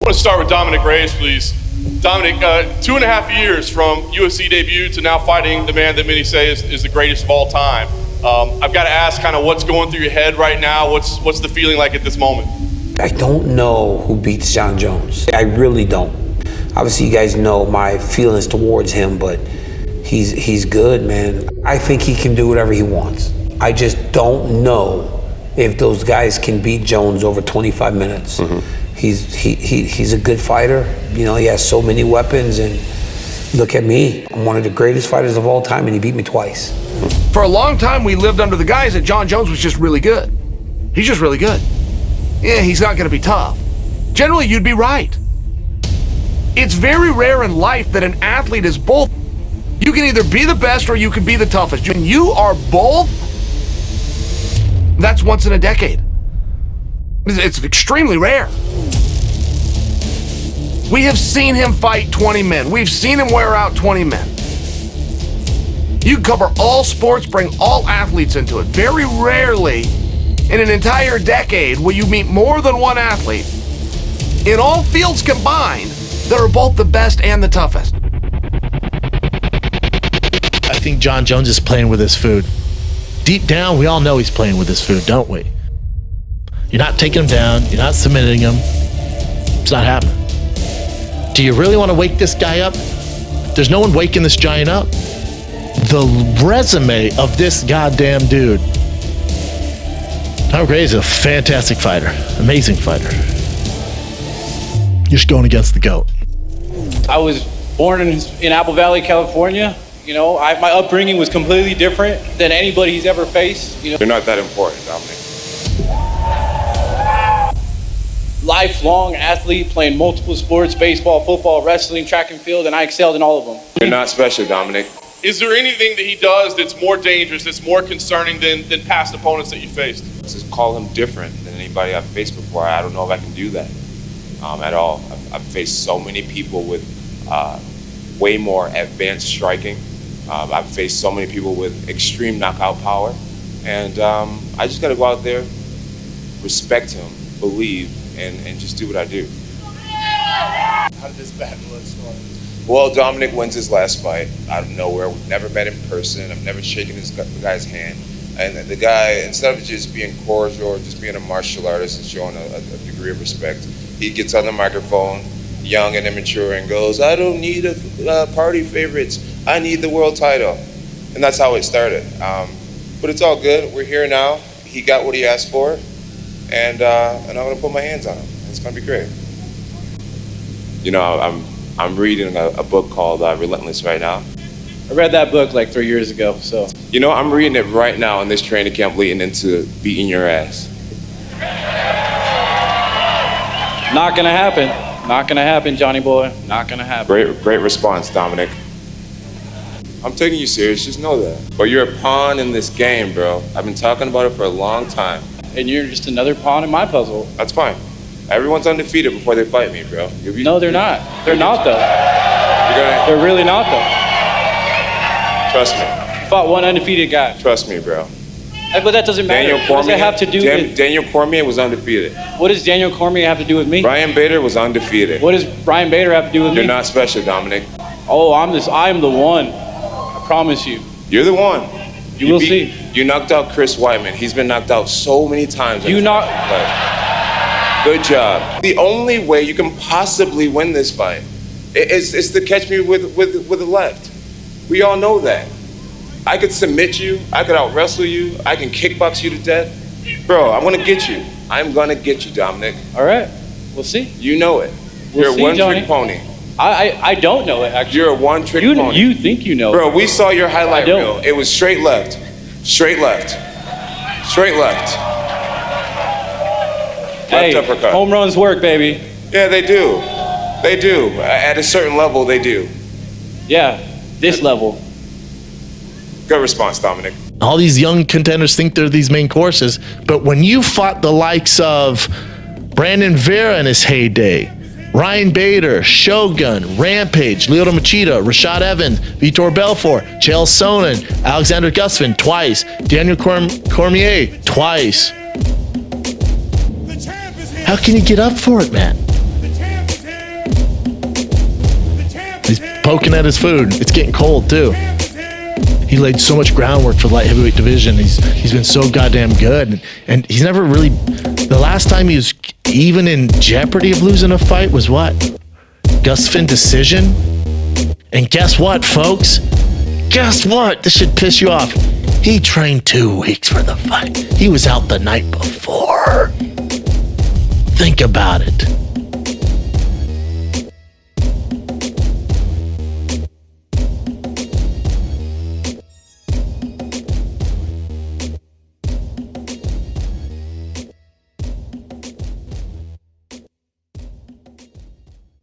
I want to start with Dominick Reyes, please. Dominick, 2.5 years from UFC debut to now fighting the man that many say is the greatest of all time. I've got to ask kind of what's going through your head right now. What's the feeling like at this moment? I don't know who beats Jon Jones. I really don't. Obviously, you guys know my feelings towards him, but he's good, man. I think he can do whatever he wants. I just don't know if those guys can beat Jones over 25 minutes. Mm-hmm. He's a good fighter. You know, he has so many weapons, and look at me. I'm one of the greatest fighters of all time, and he beat me twice. For a long time, we lived under the guise that Jon Jones was just really good. He's just really good. Yeah, he's not gonna be tough. Generally, you'd be right. It's very rare in life that an athlete is both. You can either be the best or you can be the toughest. When you are both, that's once in a decade. It's extremely rare. We have seen him fight 20 men. We've seen him wear out 20 men. You can cover all sports, bring all athletes into it. Very rarely in an entire decade will you meet more than one athlete in all fields combined that are both the best and the toughest. I think Jon Jones is playing with his food. Deep down, we all know he's playing with his food, don't we? You're not taking him down. You're not submitting him. It's not happening. Do you really want to wake this guy up? There's no one waking this giant up. The resume of this goddamn dude. Dominick Reyes is a fantastic fighter. Amazing fighter. You're just going against the GOAT. I was born in Apple Valley, California. You know, my upbringing was completely different than anybody he's ever faced. You know, you're not that important, Dominick. Lifelong athlete, playing multiple sports, baseball, football, wrestling, track and field, and I excelled in all of them. You're not special, Dominick. Is there anything that he does that's more dangerous, that's more concerning than past opponents that you faced? Just call him different than anybody I've faced before. I don't know if I can do that at all. I've faced so many people with way more advanced striking. I've faced so many people with extreme knockout power. And I just got to go out there, respect him, believe, and just do what I do. How did this battle start? Well, Dominick wins his last fight out of nowhere. We've never met in person. I've never shaken the guy's hand. And the guy, instead of just being cordial or just being a martial artist and showing a degree of respect, he gets on the microphone, young and immature, and goes, "I don't need a party favorites. I need the world title." And that's how it started. But it's all good. We're here now. He got what he asked for, and I'm gonna put my hands on him. It's gonna be great. You know, I'm reading a book called Relentless right now. I read that book like 3 years ago, so. You know, I'm reading it right now in this training camp leading into beating your ass. Not gonna happen. Not gonna happen, Johnny boy. Not gonna happen. Great response, Dominick. I'm taking you serious, just know that. But you're a pawn in this game, bro. I've been talking about it for a long time. And you're just another pawn in my puzzle. That's fine. Everyone's undefeated before they fight me, bro. No, they're not. They're not, though. They're really not, though. Trust me. You fought one undefeated guy. Trust me, bro. But that doesn't matter. What does that have to do with... Daniel Cormier was undefeated. What does Daniel Cormier have to do with me? Ryan Bader was undefeated. What does Ryan Bader have to do with me? You're not special, Dominick. Oh, I am the one. I promise you. You're the one. You will see. You knocked out Chris Weidman. He's been knocked out so many times. You knocked... Good job. The only way you can possibly win this fight is to catch me with the left. We all know that. I could submit you. I could out-wrestle you. I can kickbox you to death. Bro, I'm gonna get you. I'm gonna get you, Dominick. All right. We'll see. You know it. You're a one-trick pony. I don't know it, actually. You're a one-trick pony. You think you know it. Bro, we saw your highlight reel. It was straight left. Straight left. Straight left. Hey, left uppercut. Home runs work, baby. Yeah, they do. They do. At a certain level, they do. Yeah, this level. Good response, Dominick. All these young contenders think they're these main courses, but when you fought the likes of Brandon Vera in his heyday, Ryan Bader, Shogun, Rampage, Lyoto Machida, Rashad Evans, Vitor Belfort, Chael Sonnen, Alexander Gustafsson twice, Daniel Cormier twice. How can you get up for it, man? poking at his food. It's getting cold too. He laid so much groundwork for the light heavyweight division. He's been so goddamn good, and he's never really. The last time he was even in jeopardy of losing a fight was what? Gus Finn decision. And guess what, folks? Guess what? This should piss you off. He trained 2 weeks for the fight. He was out the night before. Think about it.